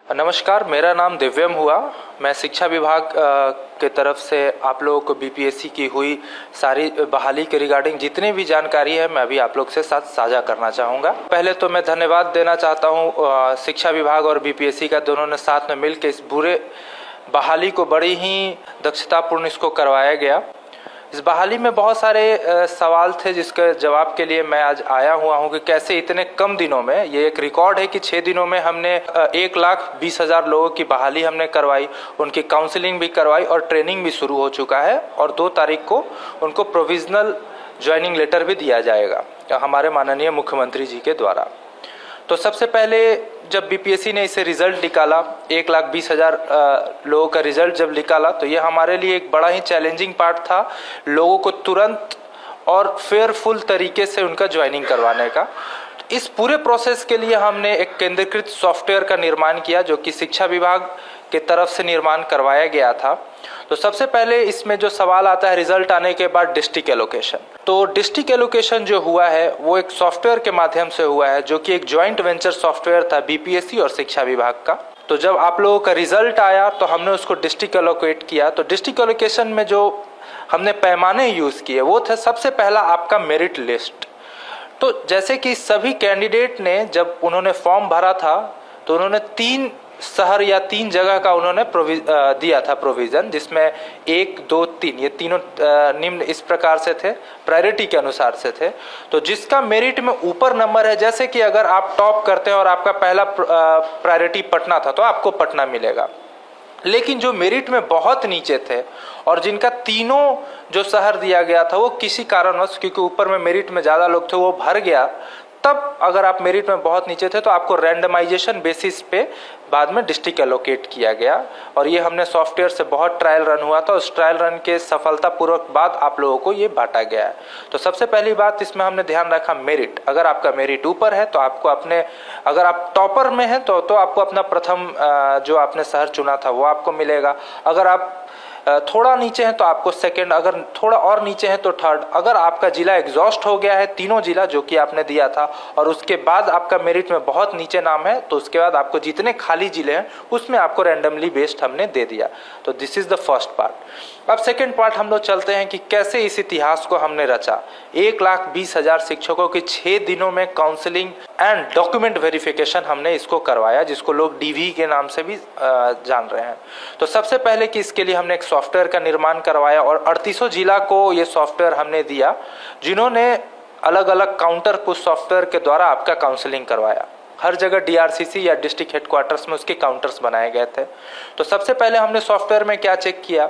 नमस्कार, मेरा नाम दिव्यम हुआ। मैं शिक्षा विभाग के तरफ से आप लोगों को बीपीएससी की हुई सारी बहाली के रिगार्डिंग जितनी भी जानकारी है मैं अभी आप लोग से साथ साझा करना चाहूँगा। पहले तो मैं धन्यवाद देना चाहता हूँ शिक्षा विभाग और बीपीएससी का, दोनों ने साथ में मिलकर इस पूरे बहाली को बड़ी ही दक्षतापूर्ण इसको करवाया गया। इस बहाली में बहुत सारे सवाल थे जिसके जवाब के लिए मैं आज आया हुआ हूं कि कैसे इतने कम दिनों में, ये एक रिकॉर्ड है कि 6 दिनों में हमने 1,20,000 लोगों की बहाली हमने करवाई, उनकी काउंसलिंग भी करवाई और ट्रेनिंग भी शुरू हो चुका है और 2 तारीख को उनको प्रोविजनल ज्वाइनिंग लेटर भी दिया जाएगा हमारे माननीय मुख्यमंत्री जी के द्वारा। तो सबसे पहले जब बीपीएससी ने इसे रिजल्ट निकाला, 1,20,000 लोगों का रिजल्ट जब निकाला, तो ये हमारे लिए एक बड़ा ही चैलेंजिंग पार्ट था, लोगों को तुरंत और फेयरफुल तरीके से उनका ज्वाइनिंग करवाने का। इस पूरे प्रोसेस के लिए हमने एक केंद्रीकृत सॉफ्टवेयर का निर्माण किया जो कि शिक्षा विभाग के तरफ से निर्माण करवाया गया था। तो सबसे पहले इसमें जो सवाल आता है रिजल्ट आने के बाद डिस्ट्रिक्ट एलोकेशन, तो डिस्ट्रिक्ट एलोकेशन जो हुआ है वो एक सॉफ्टवेयर के माध्यम से हुआ है जो कि एक जॉइंट वेंचर सॉफ्टवेयर था बीपीएससी और शिक्षा विभाग का। तो जब आप लोगों का रिजल्ट आया तो हमने उसको डिस्ट्रिक्ट एलोकेट किया। तो डिस्ट्रिक्ट एलोकेशन में जो हमने पैमाने यूज किए वो थे, सबसे पहला आपका मेरिट लिस्ट। तो जैसे कि सभी कैंडिडेट ने जब उन्होंने फॉर्म भरा था तो उन्होंने 3 शहर या 3 जगह का उन्होंने दिया था प्रोविजन, जिसमें 1, 2, 3 ये तीनों निम्न इस प्रकार से थे, प्रायोरिटी के अनुसार से थे। तो जिसका मेरिट में ऊपर नंबर है, जैसे कि अगर आप टॉप करते हैं और आपका पहला प्रायोरिटी पटना था तो आपको पटना मिलेगा। लेकिन जो मेरिट में बहुत नीचे थे और जिनका तीनों जो शहर दिया गया था वो किसी कारणवश, क्योंकि ऊपर में मेरिट में ज़्यादा लोग थे, वो भर गया, तब अगर आप मेरिट में बहुत नीचे थे तो आपको रैंडमाइजेशन बेसिस पे बाद में डिस्ट्रिक्ट एलोकेट किया गया। और ये हमने सॉफ्टवेयर से बहुत ट्रायल रन हुआ था, उस ट्रायल रन के सफलतापूर्वक बाद आप लोगों को ये बांटा गया है। तो सबसे पहली बात इसमें हमने ध्यान रखा मेरिट। अगर आपका मेरिट ऊपर है तो आपको अपने, अगर आप टॉपर में हैं तो आपको अपना प्रथम जो आपने शहर चुना था वो आपको मिलेगा। अगर आप थोड़ा नीचे हैं तो आपको सेकंड, अगर थोड़ा और नीचे हैं तो थर्ड। अगर आपका जिला एग्जॉस्ट हो गया है, तीनों जिला जो कि आपने दिया था, और उसके बाद आपका मेरिट में बहुत नीचे नाम है, तो उसके बाद आपको जितने खाली जिले हैं उसमें आपको रैंडमली बेस्ड हमने दे दिया। तो this is the first part. अब सेकेंड पार्ट हम लोग चलते हैं कि कैसे इस इतिहास को हमने रचा। 1,20,000 शिक्षकों की 6 दिनों में काउंसलिंग एंड डॉक्यूमेंट वेरिफिकेशन हमने इसको करवाया, जिसको लोग डीवी के नाम से भी जान रहे हैं। तो सबसे पहले कि इसके लिए हमने एक सॉफ्टवेयर का निर्माण करवाया और 38 जिला को ये सॉफ्टवेयर हमने दिया, जिन्होंने अलग अलग काउंटर पुश सॉफ्टवेयर के द्वारा आपका काउंसलिंग करवाया। हर जगह डीआरसीसी या डिस्ट्रिक्ट हेडक्वार्टर्स में उसके काउंटर्स बनाए गए थे। तो सबसे पहले हमने सॉफ्टवेयर में क्या चेक किया,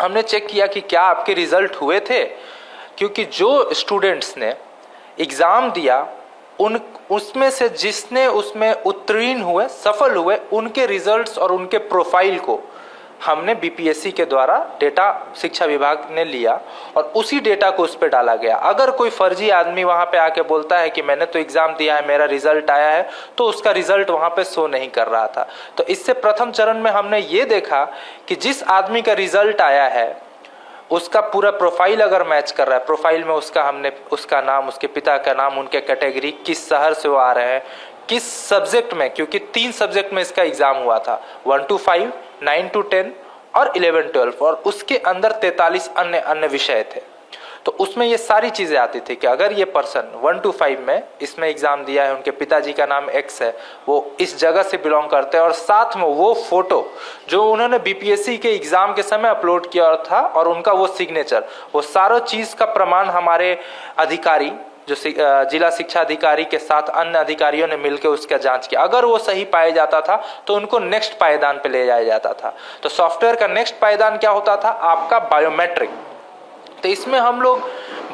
हमने चेक किया कि क्या आपके रिजल्ट हुए थे, क्योंकि जो स्टूडेंट्स ने एग्ज़ाम दिया उसमें से जिसने उसमें उत्तीर्ण हुए, सफल हुए, उनके रिजल्ट्स और उनके प्रोफाइल को हमने बीपीएससी के द्वारा डेटा शिक्षा विभाग ने लिया और उसी डेटा को उस पर डाला गया। अगर कोई फर्जी आदमी वहां पे आके बोलता है कि मैंने तो एग्जाम दिया है, मेरा रिजल्ट आया है, तो उसका रिजल्ट वहां पे शो नहीं कर रहा था। तो इससे प्रथम चरण में हमने ये देखा कि जिस आदमी का रिजल्ट आया है उसका पूरा प्रोफाइल अगर मैच कर रहा है, प्रोफाइल में उसका नाम, उसके पिता का नाम, उनके कैटेगरी, किस शहर से वो आ रहे हैं, किस सब्जेक्ट में, क्योंकि 3 सब्जेक्ट में इसका एग्जाम हुआ था, 1 to 5, 9 to 10 और 11-12, और उसके अंदर 43 अन्य विषय थे। तो उसमें ये सारी चीजें आती थी कि अगर ये पर्सन 1 to 5 में इसमें एग्जाम दिया है, उनके पिताजी का नाम X है, वो इस जगह से बिलोंग करते हैं, और साथ में वो फोटो जो उन्होंने बीपीएससी के एग्जाम के समय अपलोड किया था और उनका वो सिग्नेचर, वो सारा चीज का प्रमाण हमारे अधिकारी जो जिला शिक्षा अधिकारी के साथ अन्य अधिकारियों ने मिलकर उसका जांच किया। अगर वो सही पाया जाता था तो उनको नेक्स्ट पायदान पे ले जाया जाता था। तो सॉफ्टवेयर का नेक्स्ट पायदान क्या होता था, आपका बायोमेट्रिक। तो इसमें हम लोग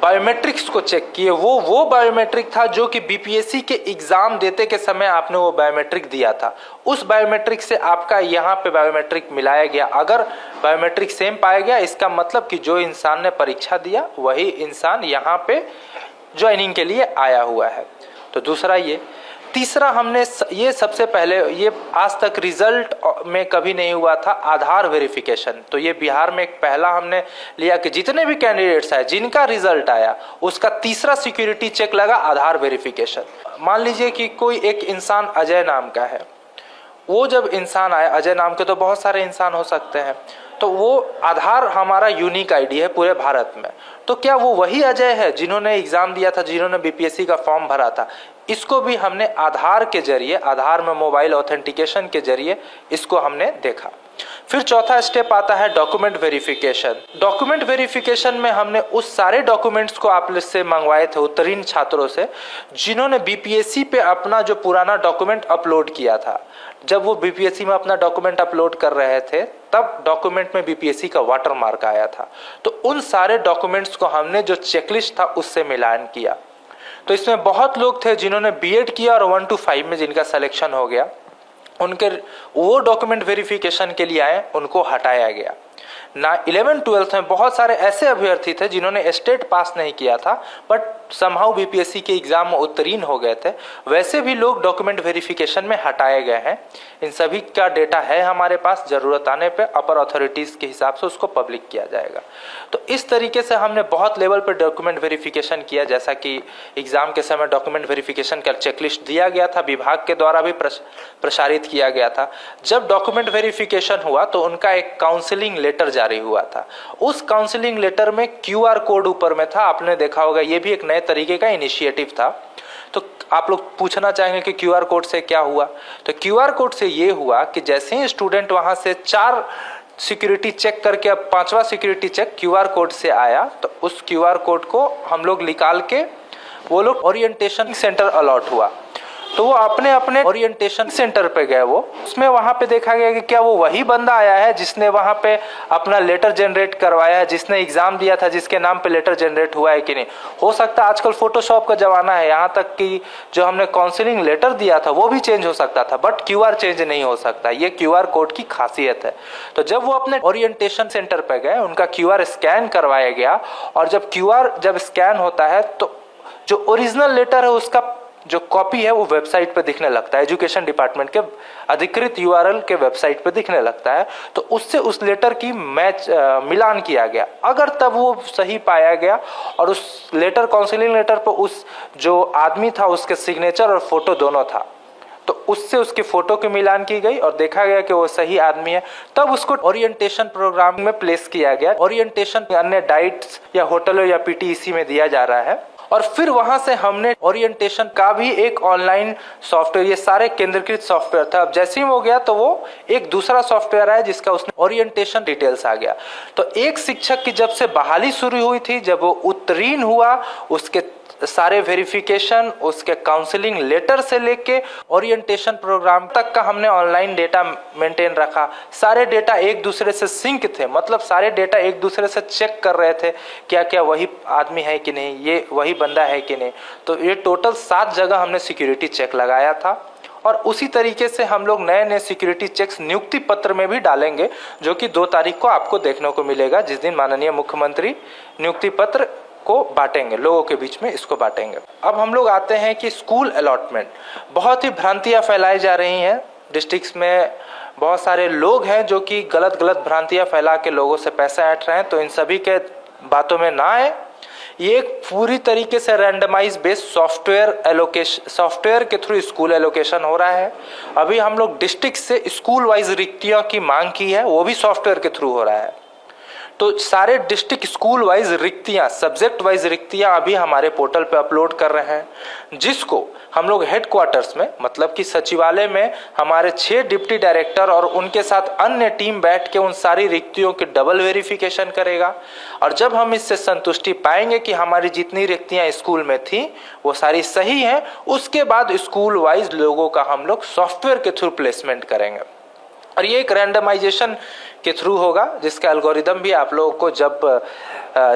बायोमेट्रिक्स को चेक किए। वो बायोमेट्रिक था जो कि बीपीएससी के एग्जाम देते के समय आपने वो बायोमेट्रिक दिया था, उस बायोमेट्रिक से आपका यहाँ पे बायोमेट्रिक मिलाया गया। अगर बायोमेट्रिक सेम पाया गया, इसका मतलब कि जो इंसान ने परीक्षा दिया वही इंसान यहाँ पे ज्वाइनिंग के लिए आया हुआ है। तो दूसरा ये। तीसरा हमने ये सबसे पहले, ये आज तक रिजल्ट में कभी नहीं हुआ था, आधार वेरिफिकेशन। तो ये बिहार में एक पहला हमने लिया कि जितने भी कैंडिडेट्स आए जिनका रिजल्ट आया उसका तीसरा सिक्योरिटी चेक लगा आधार वेरिफिकेशन। मान लीजिए कि कोई एक इंसान अजय नाम का है, वो जब इंसान आया, अजय नाम के तो बहुत सारे इंसान हो सकते हैं, तो वो आधार हमारा यूनिक आईडी है पूरे भारत में। तो क्या वो वही अजय है जिन्होंने एग्जाम दिया था, जिन्होंने बीपीएससी का फॉर्म भरा था? इसको भी हमने आधार के जरिए, आधार में मोबाइल ऑथेंटिकेशन के जरिए इसको हमने देखा। फिर चौथा स्टेप आता है डॉक्यूमेंट वेरिफिकेशन। डॉक्यूमेंट वेरिफिकेशन में हमने उस सारे डॉक्यूमेंट्स को आप से मंगवाए थे उत्तीर्ण छात्रों से जिन्होंने बीपीएससी पे अपना जो पुराना डॉक्यूमेंट अपलोड किया था। जब वो बीपीएससी में अपना डॉक्यूमेंट अपलोड कर रहे थे तब डॉक्यूमेंट में बीपीएससी का वाटरमार्क आया था। तो उन सारे डॉक्यूमेंट्स को हमने जो चेकलिस्ट था उससे मिलान किया। तो इसमें बहुत लोग थे जिन्होंने बीएड किया और 1 to 5 में जिनका सिलेक्शन हो गया, उनके वो डॉक्यूमेंट वेरिफिकेशन के लिए आए, उनको हटाया गया ना। 11-12 में बहुत सारे ऐसे अभ्यर्थी थे जिन्होंने स्टेट पास नहीं किया था बट समहाउ बीपीएससी के एग्जाम में उत्तीर्ण हो गए थे, वैसे भी लोग डॉक्यूमेंट वेरिफिकेशन में हटाए गए हैं। इन सभी का डेटा है हमारे पास, जरूरत आने पे अपर अथॉरिटीज के हिसाब से उसको पब्लिक किया जाएगा। तो इस तरीके से हमने बहुत लेवल पर डॉक्यूमेंट वेरिफिकेशन किया, जैसा कि एग्जाम के समय डॉक्यूमेंट वेरिफिकेशन का चेकलिस्ट दिया गया था, विभाग के द्वारा भी प्रसारित किया गया था। जब डॉक्यूमेंट वेरिफिकेशन हुआ तो उनका एक काउंसलिंग लेटर जारी हुआ था। उस काउंसलिंग लेटर में क्यूआर कोड ऊपर में था, आपने देखा होगा, ये भी एक नए तरीके का इनिशिएटिव था। तो आप लोग पूछना चाहेंगे कि क्यूआर कोड से क्या हुआ? तो क्यूआर कोड से ये हुआ कि जैसे ही स्टूडेंट वहां से 4 सिक्योरिटी चेक करके अब 5वां सिक्योरिटी चेक क्यूआर कोड से आया, तो उस क्यूआर कोड को हम लोग निकाल के वो लोग ओरिएंटेशन सेंटर अलॉट हुआ, तो वो अपने अपने ओरिएंटेशन सेंटर पे गए। वो उसमें वहां पे देखा गया कि क्या वो वही बंदा आया है जिसने वहां पे अपना लेटर जनरेट करवाया है, जिसने एग्जाम दिया था, जिसके नाम पे लेटर जनरेट हुआ है कि नहीं। हो सकता है आजकल फोटोशॉप का जमाना है, यहाँ तक कि जो हमने काउंसलिंग लेटर दिया था वो भी चेंज हो सकता था, बट क्यूआर चेंज नहीं हो सकता। ये क्यूआर कोड की खासियत है। तो जब वो अपने ओरिएंटेशन सेंटर पे गए, उनका क्यूआर स्कैन करवाया गया, और जब क्यूआर जब स्कैन होता है तो जो ओरिजिनल लेटर है उसका जो कॉपी है वो वेबसाइट पे दिखने लगता है, एजुकेशन डिपार्टमेंट के अधिकृत यूआरएल के वेबसाइट पे दिखने लगता है। तो उससे उस लेटर की मिलान किया गया। अगर तब वो सही पाया गया और उस लेटर, काउंसलिंग लेटर पर उस जो आदमी था उसके सिग्नेचर और फोटो दोनों था, तो उससे उसकी फोटो की मिलान की गई और देखा गया कि वो सही आदमी है, तब उसको ओरिएंटेशन प्रोग्राम में प्लेस किया गया। ओरिएंटेशन अन्य डाइट्स या होटलों या पीटीईसी में दिया जा रहा है। और फिर वहां से हमने ओरिएंटेशन का भी एक ऑनलाइन सॉफ्टवेयर, ये सारे केंद्रीकृत सॉफ्टवेयर था। अब जैसे ही वो गया तो वो एक दूसरा सॉफ्टवेयर आया जिसका उसने ओरिएंटेशन डिटेल्स आ गया। तो एक शिक्षक की जब से बहाली शुरू हुई थी, जब वो उत्तीर्ण हुआ, उसके सारे वेरिफिकेशन, उसके काउंसलिंग लेटर से लेके ओरिएंटेशन प्रोग्राम तक का हमने ऑनलाइन डेटा मेंटेन रखा। सारे डेटा एक दूसरे से सिंक थे, मतलब सारे डेटा एक दूसरे से चेक कर रहे थे क्या क्या वही आदमी है कि नहीं, ये वही बंदा है कि नहीं। तो ये टोटल 7 जगह हमने सिक्योरिटी चेक लगाया था। और उसी तरीके से हम लोग नए नए सिक्योरिटी चेक्स नियुक्ति पत्र में भी डालेंगे, जो कि 2 तारीख को आपको देखने को मिलेगा, जिस दिन माननीय मुख्यमंत्री नियुक्ति पत्र को बांटेंगे, लोगों के बीच में इसको बांटेंगे। अब हम लोग आते हैं कि स्कूल अलॉटमेंट, बहुत ही भ्रांतियां फैलाई जा रही हैं। डिस्ट्रिक्ट्स में बहुत सारे लोग हैं जो कि गलत भ्रांतियां फैला के लोगों से पैसा ऐंठ रहे हैं, तो इन सभी के बातों में ना आए। ये एक पूरी तरीके से रैंडमाइज बेस्ड सॉफ्टवेयर के थ्रू स्कूल एलोकेशन हो रहा है। अभी हम लोग डिस्ट्रिक्ट से स्कूल वाइज रिक्तियों की मांग की है, वो भी सॉफ्टवेयर के थ्रू हो रहा है। तो सारे डिस्ट्रिक्ट स्कूल वाइज रिक्तियां, सब्जेक्ट वाइज रिक्तियां अभी हमारे पोर्टल पे अपलोड कर रहे हैं, जिसको हम लोग हेडक्वार्टर्स में, मतलब कि सचिवालय में हमारे 6 डिप्टी डायरेक्टर और उनके साथ अन्य टीम बैठ के उन सारी रिक्तियों की डबल वेरिफिकेशन करेगा। और जब हम इससे संतुष्टि पाएंगे कि हमारी जितनी रिक्तियां स्कूल में थी वो सारी सही हैं, उसके बाद स्कूल वाइज लोगों का हम लोग सॉफ्टवेयर के थ्रू प्लेसमेंट करेंगे। और ये एक रैंडमाइजेशन के थ्रू होगा, जिसका एल्गोरिदम भी आप लोगों को जब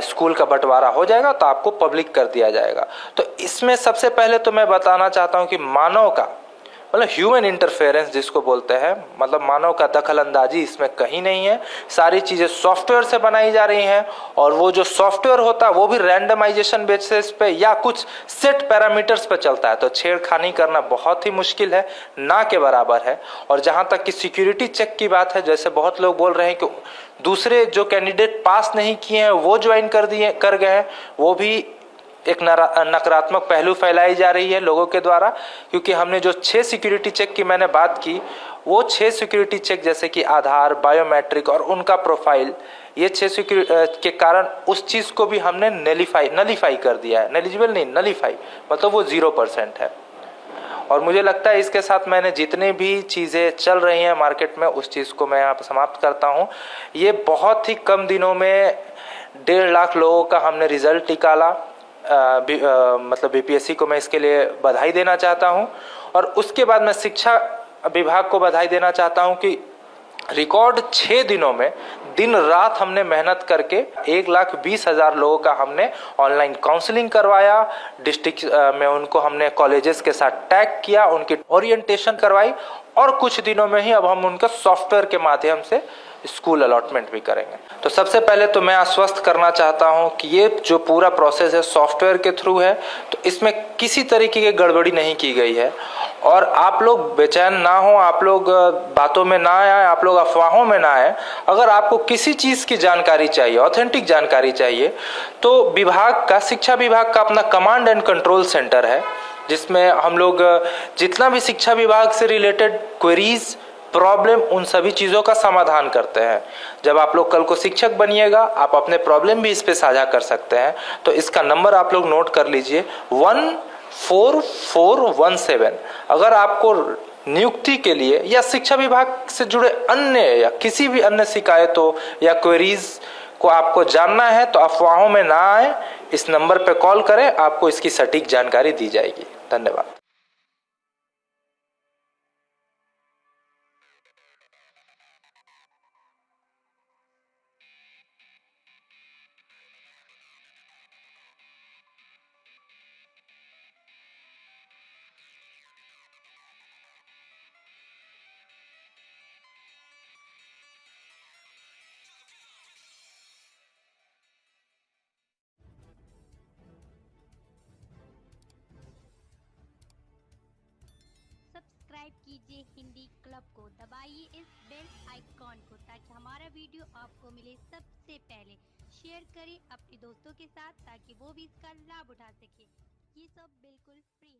स्कूल का बंटवारा हो जाएगा तो आपको पब्लिक कर दिया जाएगा। तो इसमें सबसे पहले तो मैं बताना चाहता हूं कि मानव का, मतलब ह्यूमन इंटरफेरेंस जिसको बोलते हैं, मतलब मानव का दखल अंदाजी इसमें कहीं नहीं है। सारी चीज़ें सॉफ्टवेयर से बनाई जा रही हैं, और वो जो सॉफ्टवेयर होता है वो भी रैंडमाइजेशन बेसिस पे या कुछ सेट पैरामीटर्स पे चलता है। तो छेड़खानी करना बहुत ही मुश्किल है, ना के बराबर है। और जहाँ तक कि सिक्योरिटी चेक की बात है, जैसे बहुत लोग बोल रहे हैं कि दूसरे जो कैंडिडेट पास नहीं किए हैं वो ज्वाइन कर गए हैं, वो भी एक नकारात्मक पहलू फैलाई जा रही है लोगों के द्वारा, क्योंकि हमने जो 6 सिक्योरिटी चेक की मैंने बात की, वो 6 सिक्योरिटी चेक जैसे कि आधार, बायोमेट्रिक और उनका प्रोफाइल, ये 6 सिक्योरिटी के कारण उस चीज़ को भी हमने नलीफाई कर दिया है। नेलिजिबल नहीं, नलीफाई मतलब वो 0% है। और मुझे लगता है इसके साथ मैंने जितने भी चीज़ें चल रही हैं मार्केट में, उस चीज़ को मैं यहाँ पर समाप्त करता हूँ। ये बहुत ही कम दिनों में 1.5 लाख लोगों का हमने रिजल्ट निकाला। मतलब बीपीएससी को मैं इसके लिए बधाई देना चाहता हूं। और उसके बाद मैं शिक्षा विभाग को बधाई देना चाहता हूं कि रिकॉर्ड 6 दिनों में दिन रात हमने मेहनत करके 1,20,000 लोगों का हमने ऑनलाइन काउंसलिंग करवाया। डिस्ट्रिक्ट में उनको हमने कॉलेजेस के साथ टैग किया, उनकी ओरिएंटेशन करवाई, और कुछ दिनों में ही अब हम उनका सॉफ्टवेयर के माध्यम से स्कूल अलॉटमेंट भी करेंगे। तो सबसे पहले तो मैं आश्वस्त करना चाहता हूं कि ये जो पूरा प्रोसेस है सॉफ्टवेयर के थ्रू है, तो इसमें किसी तरीके की गड़बड़ी नहीं की गई है। और आप लोग बेचैन ना हो, आप लोग बातों में ना आए, आप लोग अफवाहों में ना आए। अगर आपको किसी चीज़ की जानकारी चाहिए, ऑथेंटिक जानकारी चाहिए, तो विभाग का, शिक्षा विभाग का अपना कमांड एंड कंट्रोल सेंटर है, जिसमें हम लोग जितना भी शिक्षा विभाग से रिलेटेड क्वेरीज, प्रॉब्लम, उन सभी चीज़ों का समाधान करते हैं। जब आप लोग कल को शिक्षक बनिएगा, आप अपने प्रॉब्लम भी इस पे साझा कर सकते हैं। तो इसका नंबर आप लोग नोट कर लीजिए, 14417। अगर आपको नियुक्ति के लिए या शिक्षा विभाग से जुड़े अन्य या किसी भी अन्य शिकायतों या क्वेरीज को आपको जानना है, तो अफवाहों में ना आए, इस नंबर पर कॉल करें, आपको इसकी सटीक जानकारी दी जाएगी। धन्यवाद। सब्सक्राइब कीजिए हिंदी क्लब को, दबाइए इस बेल आइकॉन को ताकि हमारा वीडियो आपको मिले सबसे पहले। शेयर करें अपने दोस्तों के साथ ताकि वो भी इसका लाभ उठा सके। ये सब बिल्कुल फ्री है।